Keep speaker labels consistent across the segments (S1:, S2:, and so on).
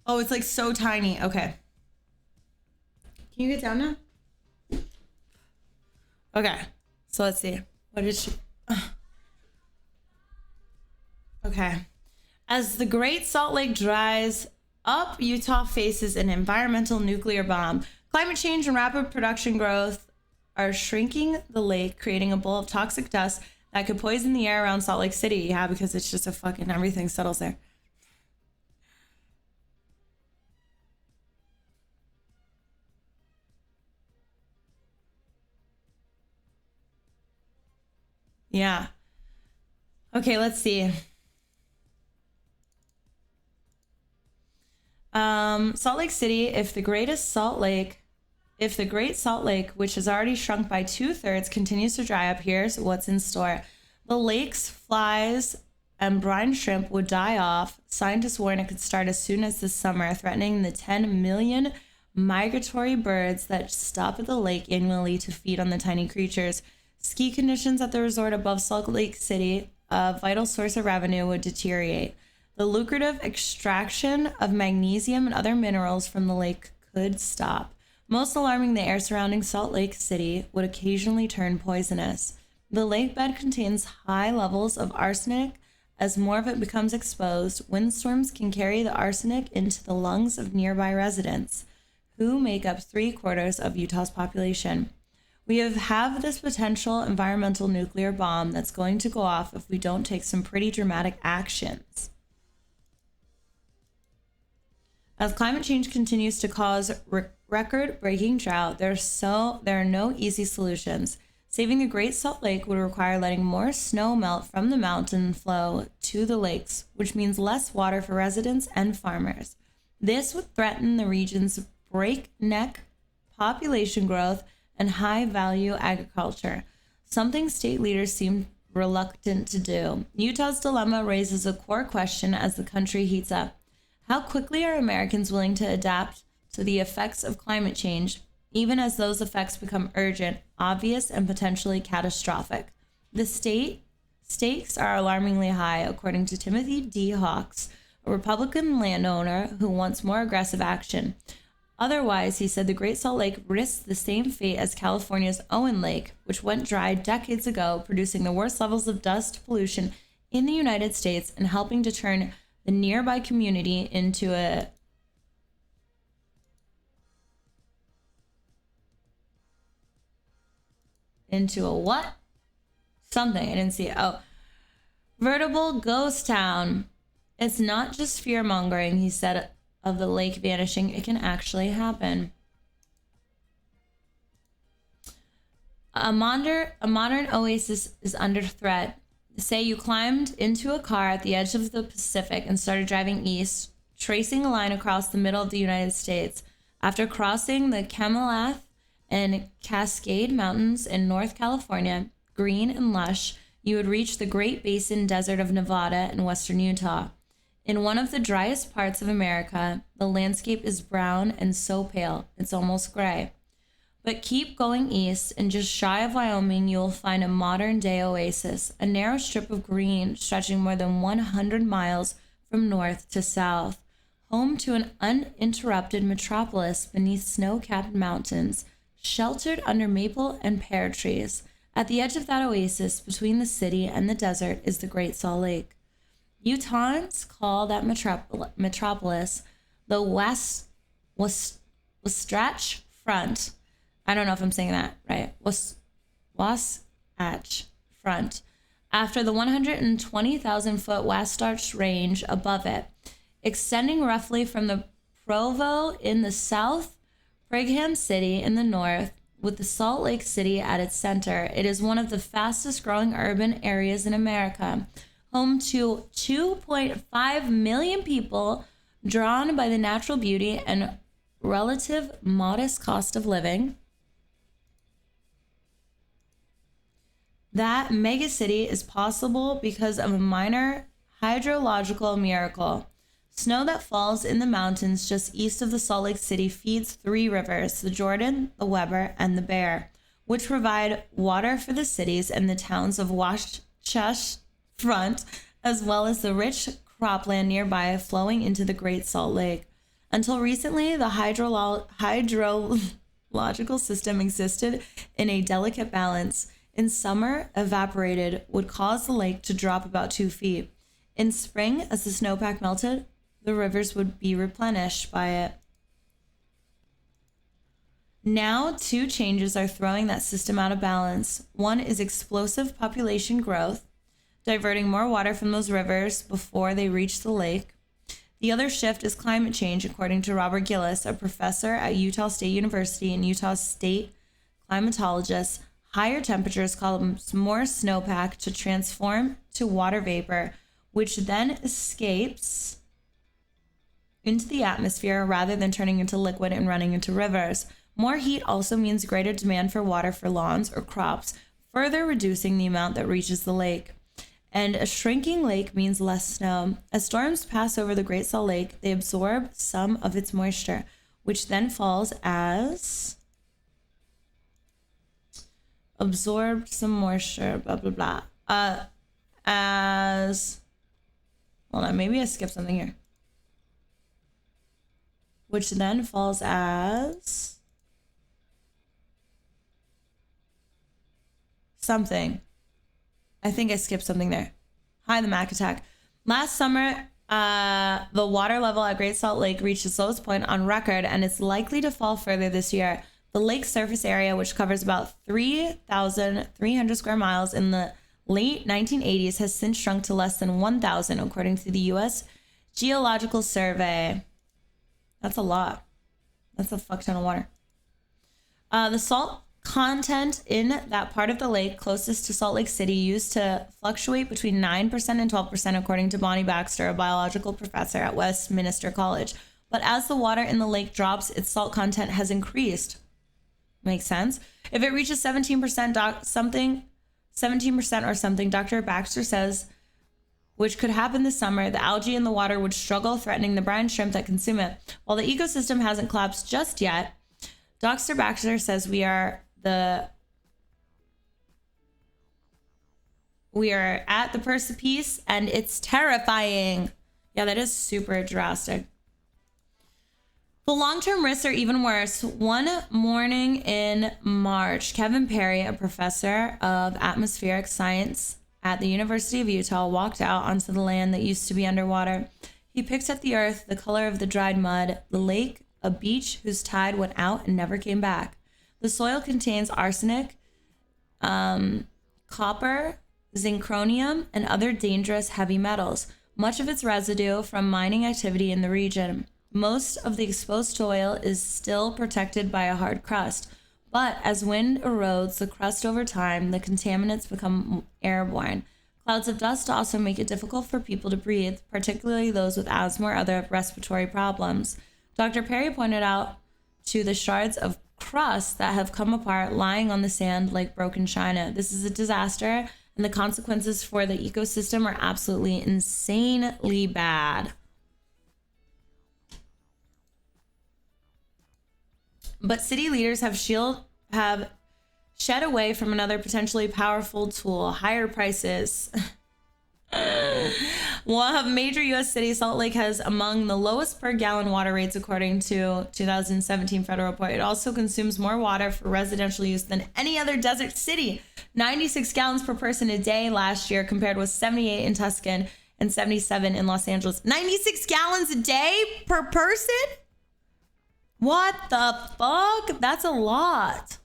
S1: Oh, it's like so tiny. Okay. Can you get down now? Okay. So let's see. What did she... Okay. As the Great Salt Lake dries up, Utah faces an environmental nuclear bomb. Climate change and rapid production growth are shrinking the lake, creating a bowl of toxic dust that could poison the air around Salt Lake City. Yeah, because it's just a fucking everything settles there. Yeah. Okay, let's see. Salt Lake City, if the Great Salt Lake, which has already shrunk by 2/3, continues to dry up, here's what's in store. The lake's flies and brine shrimp would die off. Scientists warn it could start as soon as this summer, threatening the 10 million migratory birds that stop at the lake annually to feed on the tiny creatures. Ski conditions at the resort above Salt Lake City, a vital source of revenue, would deteriorate. The lucrative extraction of magnesium and other minerals from the lake could stop. Most alarming, the air surrounding Salt Lake City would occasionally turn poisonous. The lake bed contains high levels of arsenic. As more of it becomes exposed, windstorms can carry the arsenic into the lungs of nearby residents, who make up 3/4 of Utah's population. We have this potential environmental nuclear bomb that's going to go off if we don't take some pretty dramatic actions. As climate change continues to cause record-breaking drought, there are no easy solutions. Saving the Great Salt Lake would require letting more snow melt from the mountain flow to the lakes, which means less water for residents and farmers. This would threaten the region's breakneck population growth and high-value agriculture, something state leaders seem reluctant to do. Utah's dilemma raises a core question as the country heats up. How quickly are Americans willing to adapt to the effects of climate change, even as those effects become urgent, obvious, and potentially catastrophic? The stakes are alarmingly high, according to Timothy D. Hawks, a Republican landowner who wants more aggressive action. Otherwise, he said, the Great Salt Lake risks the same fate as California's Owen Lake, which went dry decades ago, producing the worst levels of dust pollution in the United States and helping to turn the nearby community into a what? Something. I didn't see it. Oh, veritable ghost town. It's not just fear mongering, he said, of the lake vanishing. It can actually happen. A modern oasis is under threat. Say you climbed into a car at the edge of the Pacific and started driving east, tracing a line across the middle of the United States. After crossing the Camelath and Cascade Mountains in North California, green and lush, you would reach the Great Basin Desert of Nevada and western Utah. In one of the driest parts of America, the landscape is brown and so pale, it's almost gray. But keep going east, and just shy of Wyoming, you will find a modern-day oasis, a narrow strip of green stretching more than 100 miles from north to south, home to an uninterrupted metropolis beneath snow-capped mountains, sheltered under maple and pear trees. At the edge of that oasis, between the city and the desert, is the Great Salt Lake. Utahns call that metropolis the Wasatch Front. I don't know if I'm saying that right. Wasatch Front, after the 120,000-foot Wasatch Range above it, extending roughly from the Provo in the south, Brigham City in the north, with the Salt Lake City at its center. It is one of the fastest growing urban areas in America, home to 2.5 million people, drawn by the natural beauty and relative modest cost of living. That megacity is possible because of a minor hydrological miracle. Snow that falls in the mountains just east of the Salt Lake City feeds 3 rivers, the Jordan, the Weber, and the Bear, which provide water for the cities and the towns of Wasatch Front, as well as the rich cropland nearby flowing into the Great Salt Lake. Until recently, the hydrological system existed in a delicate balance. In summer, evaporated would cause the lake to drop about 2 feet. In spring, as the snowpack melted, the rivers would be replenished by it. Now, two changes are throwing that system out of balance. One is explosive population growth, diverting more water from those rivers before they reach the lake. The other shift is climate change, according to Robert Gillis, a professor at Utah State University and Utah State climatologist. Higher temperatures cause more snowpack to transform to water vapor, which then escapes into the atmosphere rather than turning into liquid and running into rivers. More heat also means greater demand for water for lawns or crops, further reducing the amount that reaches the lake. And a shrinking lake means less snow. As storms pass over the Great Salt Lake, they absorb some of its moisture, which then falls as absorbed some moisture, blah, blah, blah. Hold on, maybe I skipped something here. Which then falls as something. I think I skipped something there. Hi, the Mac attack. Last summer, the water level at Great Salt Lake reached its lowest point on record, and it's likely to fall further this year. The lake's surface area, which covers about 3,300 square miles in the late 1980s, has since shrunk to less than 1,000, according to the U.S. Geological Survey. That's a lot. That's a fuck ton of water. The salt content in that part of the lake closest to Salt Lake City used to fluctuate between 9% and 12%, according to Bonnie Baxter, a biological professor at Westminster College. But as the water in the lake drops, its salt content has increased. Makes sense. If it reaches 17% or something, Dr. Baxter says, which could happen this summer, the algae in the water would struggle, threatening the brine shrimp that consume it. While the ecosystem hasn't collapsed just yet, Dr. Baxter says we are at the precipice, and it's terrifying. Yeah, that is super drastic. The long-term risks are even worse. One morning in March, Kevin Perry, a professor of atmospheric science at the University of Utah, walked out onto the land that used to be underwater. He picked up the earth, the color of the dried mud, the lake, a beach whose tide went out and never came back. The soil contains arsenic, copper, zinchonium, and other dangerous heavy metals, much of its residue from mining activity in the region. Most of the exposed soil is still protected by a hard crust, but as wind erodes the crust over time, the contaminants become airborne. Clouds of dust also make it difficult for people to breathe, particularly those with asthma or other respiratory problems. Dr. Perry pointed out to the shards of crust that have come apart lying on the sand like broken china. This is a disaster, and the consequences for the ecosystem are absolutely insanely bad. But city leaders have shed away from another potentially powerful tool: higher prices. One major U.S. city, Salt Lake, has among the lowest per gallon water rates, according to 2017 federal report. It also consumes more water for residential use than any other desert city. 96 gallons per person a day last year, compared with 78 in Tucson and 77 in Los Angeles. 96 gallons a day per person? What the fuck? That's a lot.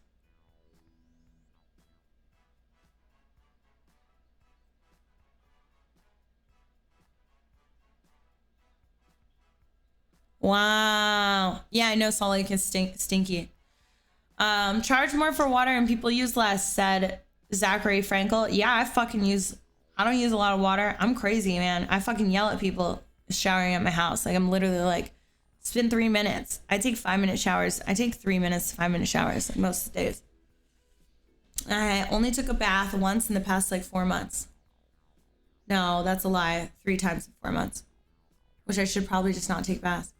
S1: Wow. Yeah, I know Salt Lake is stinky. Charge more for water and people use less, said Zachary Frankel. Yeah, I don't use a lot of water. I'm crazy, man. I fucking yell at people showering at my house. Like, I'm literally like, it's been 3 minutes. I take 5-minute showers. I take 3 minutes, 5-minute showers like most of the days. I only took a bath once in the past like 4 months. No, that's a lie. 3 times in 4 months. Which I should probably just not take baths.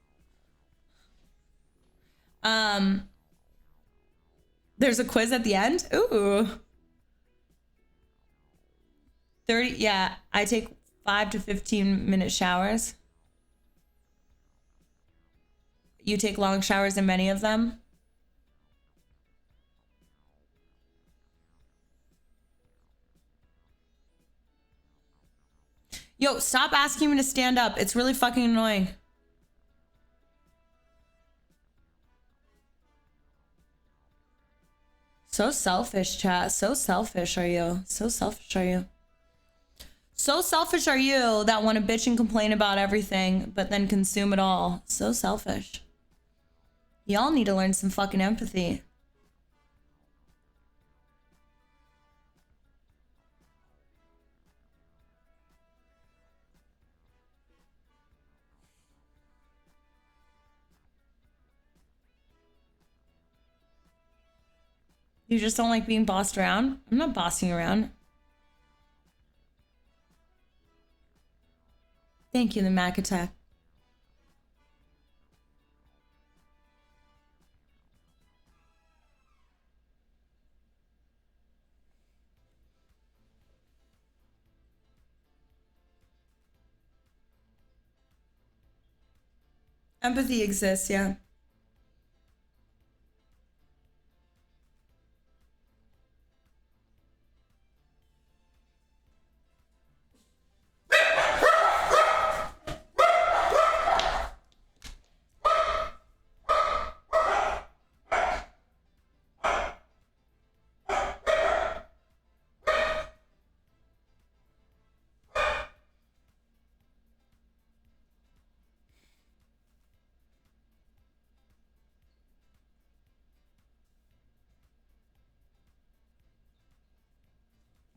S1: There's a quiz at the end. Ooh. 30, yeah, I take 5 to 15 minute showers. you take long showers in many of them? Yo, stop asking me to stand up. It's really fucking annoying. So selfish, chat. So selfish are you. So selfish are you. So selfish are you that want to bitch and complain about everything, but then consume it all. So selfish. Y'all need to learn some fucking empathy. You just don't like being bossed around? I'm not bossing around. Thank you, the Mac Attack. Empathy exists, yeah.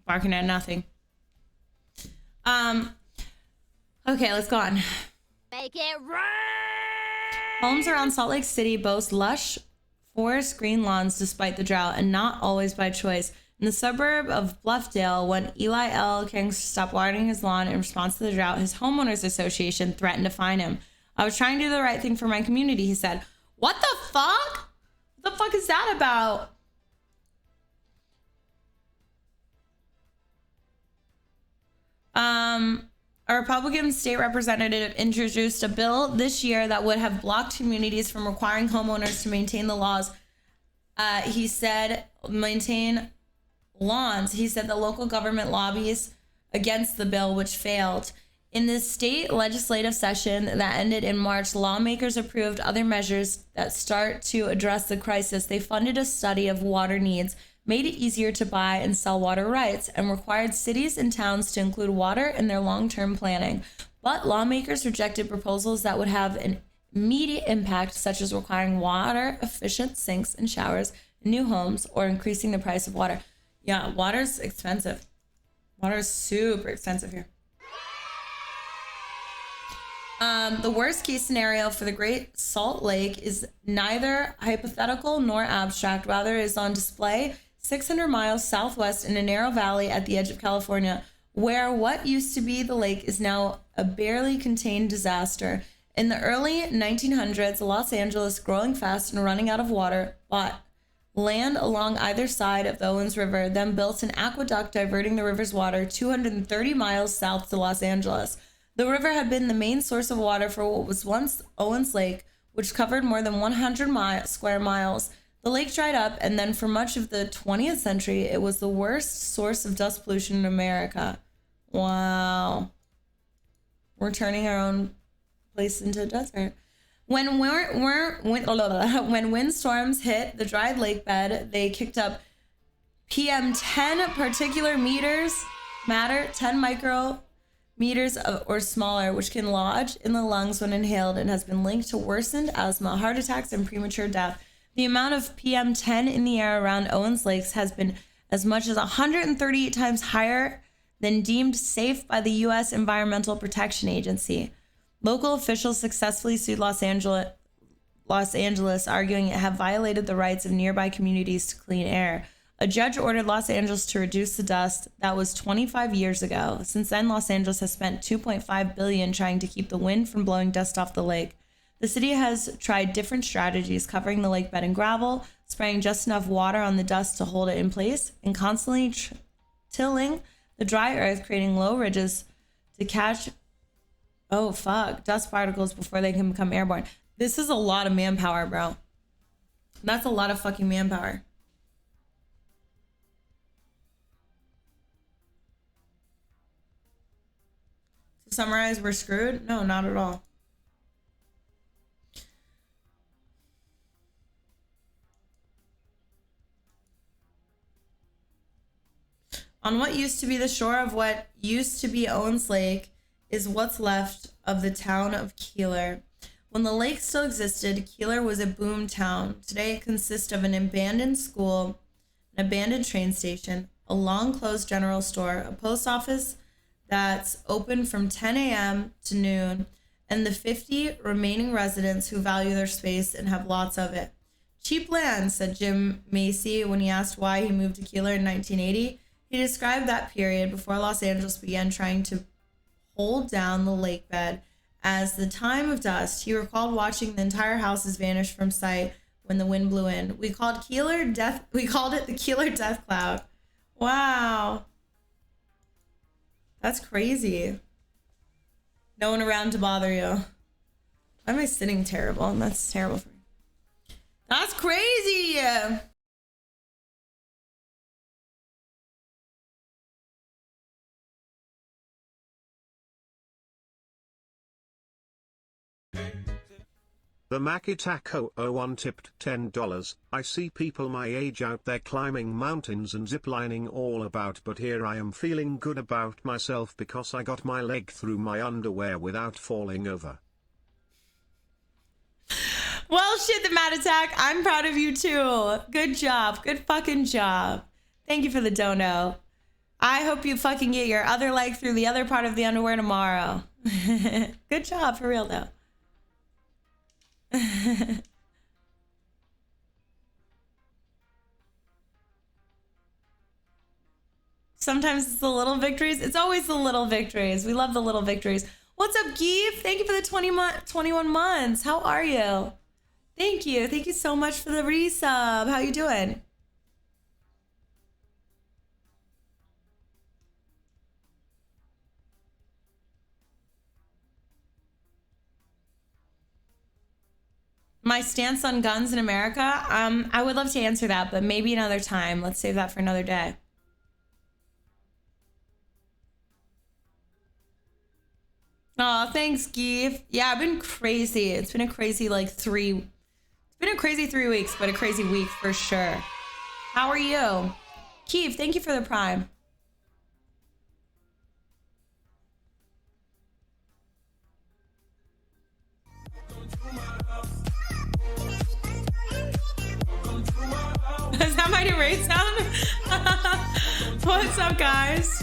S1: Barking at nothing. Okay, let's go on.
S2: Make it rain!
S1: Homes around Salt Lake City boast lush forest green lawns despite the drought, and not always by choice. In the suburb of Bluffdale, when Eli L. King stopped watering his lawn in response to the drought, his homeowners association threatened to fine him. I was trying to do the right thing for my community, he said. What the fuck? What the fuck is that about? A Republican state representative introduced a bill this year that would have blocked communities from requiring homeowners to maintain the laws. He said, maintain lawns. He said the local government lobbies against the bill, which failed. In the state legislative session that ended in March, lawmakers approved other measures that start to address the crisis. They funded a study of water needs, made it easier to buy and sell water rights, and required cities and towns to include water in their long-term planning. But lawmakers rejected proposals that would have an immediate impact, such as requiring water-efficient sinks and showers in new homes or increasing the price of water. Yeah, water's expensive. Water is super expensive here. The worst case scenario for the Great Salt Lake is neither hypothetical nor abstract. Rather, it is on display 600 miles southwest in a narrow valley at the edge of California, where what used to be the lake is now a barely contained disaster. In the early 1900s, Los Angeles, growing fast and running out of water, bought land along either side of the Owens River, then built an aqueduct diverting the river's water 230 miles south to Los Angeles. The river had been the main source of water for what was once Owens Lake, which covered more than 100 square miles. The lake dried up, and then for much of the 20th century, it was the worst source of dust pollution in America. Wow. We're turning our own place into a desert. When windstorms hit the dried lake bed, they kicked up PM 10 particular matter, 10 micrometers or smaller, which can lodge in the lungs when inhaled and has been linked to worsened asthma, heart attacks, and premature death. The amount of PM 10 in the air around Owens Lakes has been as much as 138 times higher than deemed safe by the U.S. Environmental Protection Agency. Local officials successfully sued Los Angeles, arguing it had violated the rights of nearby communities to clean air. A judge ordered Los Angeles to reduce the dust. That was 25 years ago. Since then, Los Angeles has spent $2.5 billion trying to keep the wind from blowing dust off the lake. The city has tried different strategies, covering the lake bed in gravel, spraying just enough water on the dust to hold it in place, and constantly tilling the dry earth, creating low ridges to catch dust particles before they can become airborne. This is a lot of manpower, bro. That's a lot of fucking manpower. To summarize, we're screwed? No, not at all. On what used to be the shore of what used to be Owens Lake is what's left of the town of Keeler. When the lake still existed, Keeler was a boom town. Today it consists of an abandoned school, an abandoned train station, a long-closed general store, a post office that's open from 10 a.m. to noon, and the 50 remaining residents who value their space and have lots of it. Cheap land, said Jim Macy when he asked why he moved to Keeler in 1980. He described that period before Los Angeles began trying to hold down the lake bed as the time of dust. He recalled watching the entire houses vanish from sight when the wind blew in. We called it the Keeler death cloud. Wow. That's crazy. No one around to bother you. Why am I sitting terrible? That's terrible for me. That's crazy.
S2: The Maki Taco 01 tipped $10. I see people my age out there climbing mountains and ziplining all about, but here I am feeling good about myself because I got my leg through my underwear without falling over.
S1: Well, shit, the Mad Attack. I'm proud of you too. Good job. Good fucking job. Thank you for the dono. I hope you fucking get your other leg through the other part of the underwear tomorrow. Good job, for real though. Sometimes it's the little victories. It's always the little victories. We love the little victories. What's up, Geef? Thank you for the 21 months. How are you? Thank you. Thank you so much for the resub. How you doing? My stance on guns in America? I would love to answer that, but maybe another time. Let's save that for another day. Oh, thanks, Geef. Yeah, I've been crazy. It's been a crazy It's been a crazy 3 weeks, but a crazy week for sure. How are you? Keith, thank you for the prime. Is that my new raid sound? What's up, guys?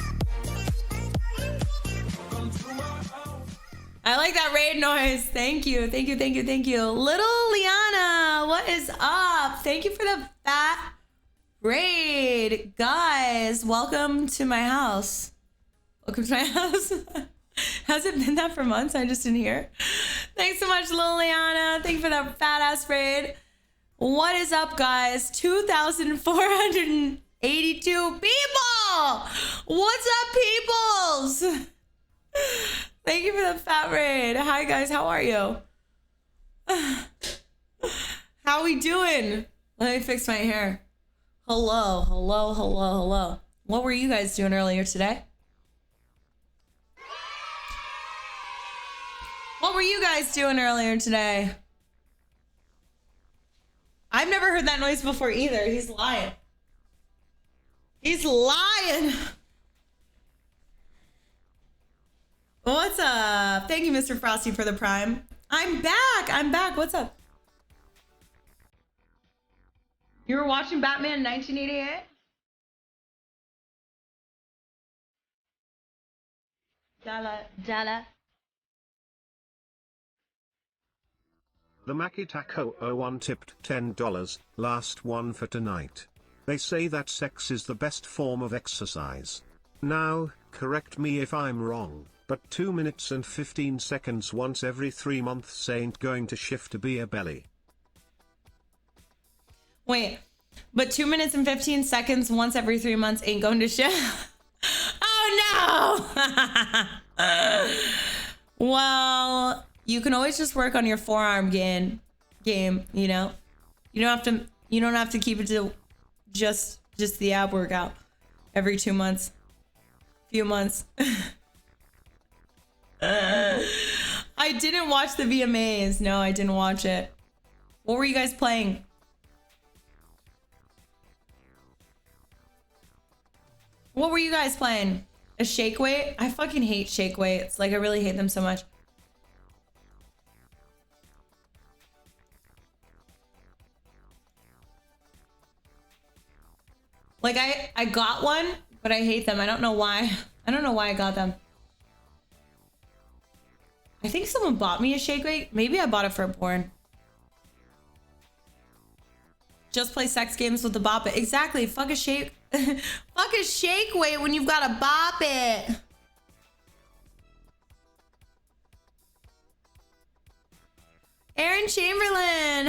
S1: I like that raid noise. Thank you. Thank you. Thank you. Thank you. Little Liana, what is up? Thank you for the fat raid. Guys, welcome to my house. Welcome to my house. Has it been that for months? I just didn't hear. Thanks so much, Little Liana. Thank you for that fat ass raid. What is up, guys? 2,482 people. What's up, peoples? Thank you for the fat raid. Hi, guys. How are you? How we doing? Let me fix my hair. Hello, hello, hello, hello. What were you guys doing earlier today? What were you guys doing earlier today? I've never heard that noise before either. He's lying. He's lying. What's up? Thank you, Mr. Frosty, for the prime. I'm back. I'm back. What's up? You were watching Batman in 1988? Dala.
S2: The Maki Taco 01 tipped $10, last one for tonight. They say that sex is the best form of exercise. Now, correct me if I'm wrong, but 2 minutes and 15 seconds once every 3 months ain't going to shift a beer belly.
S1: Wait, but 2 minutes and 15 seconds once every 3 months ain't going to shit? Oh no! Well, You can always just work on your forearm game, you know? You don't have to keep it to just the ab workout every 2 months. Few months. I didn't watch the VMAs. No, I didn't watch it. What were you guys playing? What were you guys playing? A shake weight? I fucking hate shake weights. Like, I really hate them so much. Like, I got one, but I hate them. I don't know why. I don't know why I got them. I think someone bought me a shake weight. Maybe I bought it for porn. Just play sex games with the bop it. Exactly. Fuck a shake. Fuck a shake weight when you've got a bop it. Aaron Chamberlain.